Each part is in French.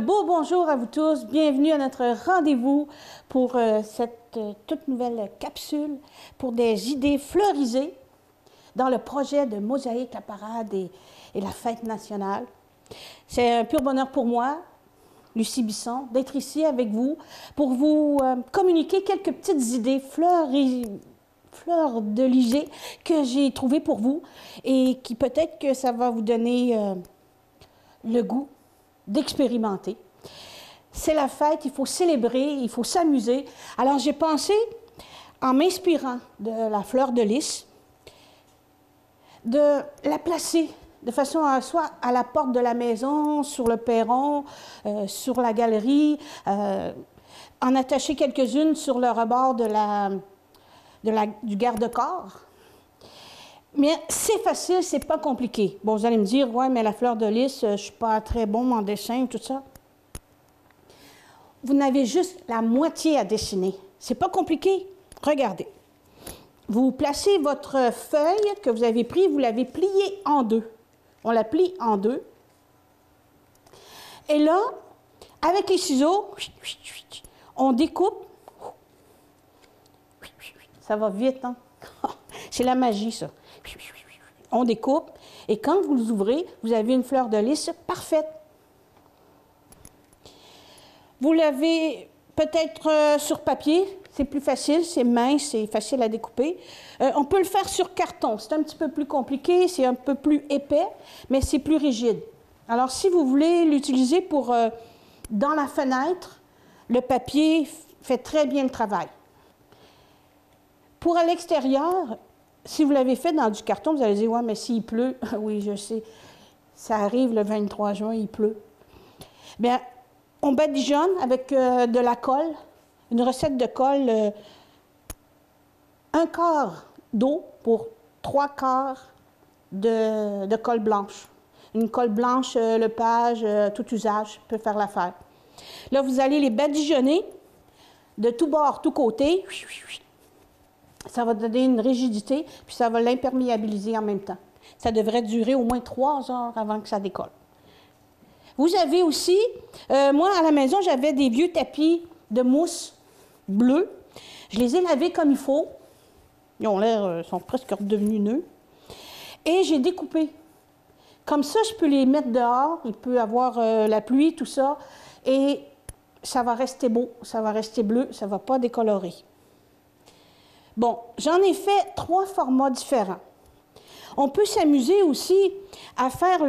beau bonjour à vous tous. Bienvenue à notre rendez-vous pour cette toute nouvelle capsule pour des idées fleurisées dans le projet de Mosaïque, la parade et la fête nationale. C'est un pur bonheur pour moi, Lucie Bisson, d'être ici avec vous pour vous communiquer quelques petites idées fleurs de lysée que j'ai trouvées pour vous et qui peut-être que ça va vous donner le goût d'expérimenter. C'est la fête, il faut célébrer, il faut s'amuser. Alors j'ai pensé, en m'inspirant de la fleur de lys, de la placer de façon à soit à la porte de la maison, sur le perron, sur la galerie, en attacher quelques-unes sur le rebord du garde-corps. Mais c'est facile, c'est pas compliqué. Bon, vous allez me dire, ouais, mais la fleur de lys, je suis pas très bon en dessin, tout ça. Vous n'avez juste la moitié à dessiner. C'est pas compliqué. Regardez. Vous placez votre feuille que vous avez prise, vous l'avez pliée en deux. On la plie en deux. Et là, avec les ciseaux, on découpe. Ça va vite, hein? C'est la magie, ça. On découpe, et quand vous ouvrez, vous avez une fleur de lys parfaite. Vous l'avez peut-être sur papier, c'est plus facile, c'est mince, c'est facile à découper. On peut le faire sur carton, c'est un petit peu plus compliqué, c'est un peu plus épais, mais c'est plus rigide. Alors, si vous voulez l'utiliser pour dans la fenêtre, le papier fait très bien le travail. Pour à l'extérieur, si vous l'avez fait dans du carton, vous allez dire, ouais, mais s'il pleut, oui, je sais, ça arrive le 23 juin, il pleut. Bien, on badigeonne avec de la colle, une recette de colle, 1/4 d'eau pour 3/4 de colle blanche. Une colle blanche, Lepage, tout usage peut faire l'affaire. Là, vous allez les badigeonner de tous bords, tous côtés. Ça va donner une rigidité, puis ça va l'imperméabiliser en même temps. Ça devrait durer au moins 3 heures avant que ça décolle. Vous avez aussi, moi à la maison, j'avais des vieux tapis de mousse bleue. Je les ai lavés comme il faut. Ils ont l'air, sont presque redevenus neufs. Et j'ai découpé. Comme ça, je peux les mettre dehors. Il peut y avoir la pluie, tout ça. Et ça va rester beau, ça va rester bleu, ça ne va pas décolorer. Bon, j'en ai fait 3 formats différents. On peut s'amuser aussi à faire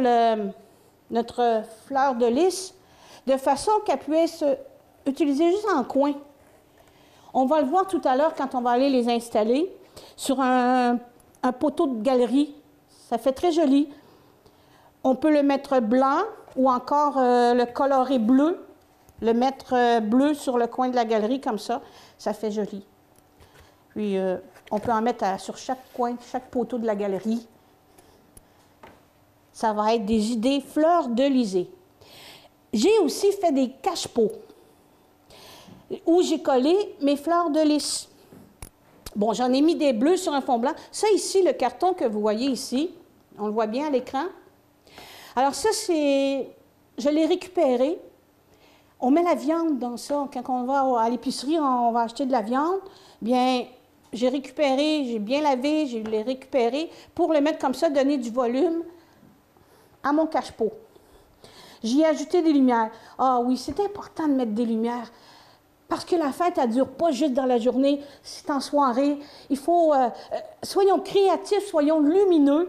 notre fleur de lys de façon qu'elle puisse utiliser juste en coin. On va le voir tout à l'heure quand on va aller les installer sur un poteau de galerie. Ça fait très joli. On peut le mettre blanc ou encore le colorer bleu, le mettre bleu sur le coin de la galerie comme ça. Ça fait joli. Puis, on peut en mettre sur chaque coin, chaque poteau de la galerie. Ça va être des idées fleurs de lysée. J'ai aussi fait des cache-pots où j'ai collé mes fleurs de lys. Bon, j'en ai mis des bleus sur un fond blanc. Ça ici, le carton que vous voyez ici, on le voit bien à l'écran. Alors ça, c'est... Je l'ai récupéré. On met la viande dans ça. Quand on va à l'épicerie, on va acheter de la viande. Bien... J'ai récupéré, j'ai bien lavé, je l'ai récupéré pour le mettre comme ça, donner du volume à mon cache-pot. J'y ai ajouté des lumières. Ah oui, c'est important de mettre des lumières parce que la fête, elle ne dure pas juste dans la journée, c'est en soirée. Il faut, soyons créatifs, soyons lumineux.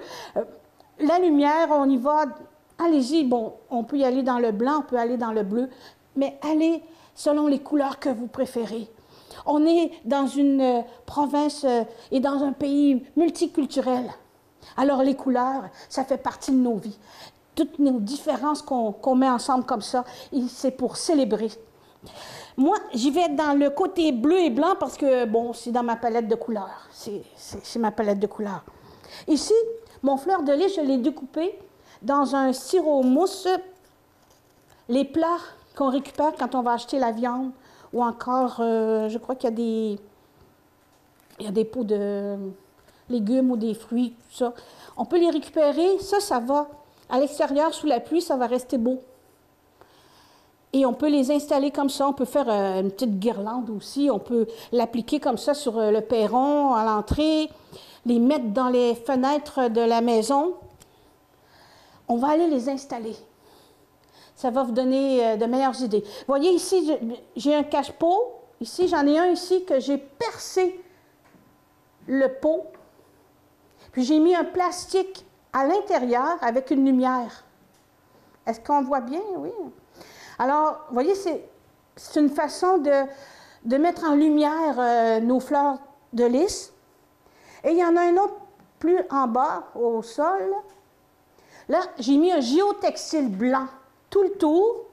La lumière, on y va, allez-y, bon, on peut y aller dans le blanc, on peut aller dans le bleu, mais allez selon les couleurs que vous préférez. On est dans une province et dans un pays multiculturel. Alors les couleurs, ça fait partie de nos vies. Toutes nos différences qu'on met ensemble comme ça, c'est pour célébrer. Moi, j'y vais dans le côté bleu et blanc parce que, bon, c'est dans ma palette de couleurs. C'est ma palette de couleurs. Ici, mon fleur de lys, je l'ai découpé dans un sirop mousse. Les plats qu'on récupère quand on va acheter la viande, ou encore, je crois qu'il y a des pots de légumes ou des fruits, tout ça. On peut les récupérer. Ça va à l'extérieur, sous la pluie, ça va rester beau. Et on peut les installer comme ça. On peut faire une petite guirlande aussi. On peut l'appliquer comme ça sur le perron, à l'entrée, les mettre dans les fenêtres de la maison. On va aller les installer. Ça va vous donner de meilleures idées. Vous voyez ici, j'ai un cache-pot. Ici, j'en ai un ici que j'ai percé le pot. Puis j'ai mis un plastique à l'intérieur avec une lumière. Est-ce qu'on voit bien? Oui. Alors, vous voyez, c'est une façon de mettre en lumière nos fleurs de lys. Et il y en a un autre plus en bas, au sol. Là, j'ai mis un géotextile blanc tout le tour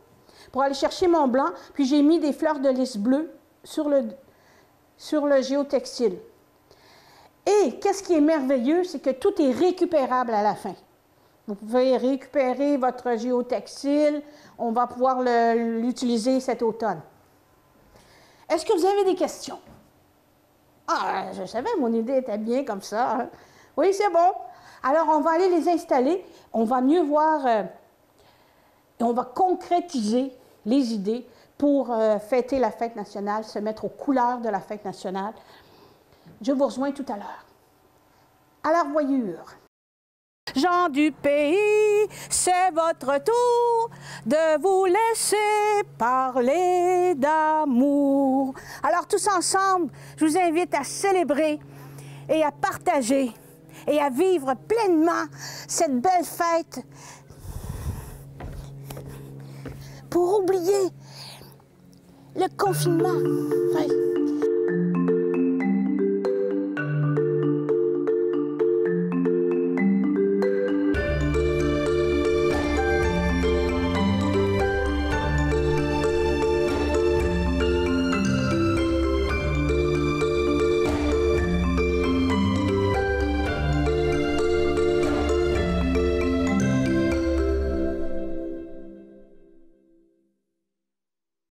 pour aller chercher mon blanc. Puis j'ai mis des fleurs de lys bleues sur le géotextile. Et qu'est-ce qui est merveilleux, c'est que tout est récupérable à la fin. Vous pouvez récupérer votre géotextile. On va pouvoir l'utiliser cet automne. Est-ce que vous avez des questions? Ah, je savais, mon idée était bien comme ça. Hein? Oui, c'est bon. Alors, on va aller les installer. On va mieux voir et on va concrétiser les idées pour fêter la fête nationale, se mettre aux couleurs de la fête nationale. Je vous rejoins tout à l'heure. À la revoyure. Gens du pays, c'est votre tour de vous laisser parler d'amour. Alors tous ensemble, je vous invite à célébrer et à partager et à vivre pleinement cette belle fête pour oublier le confinement. Ouais.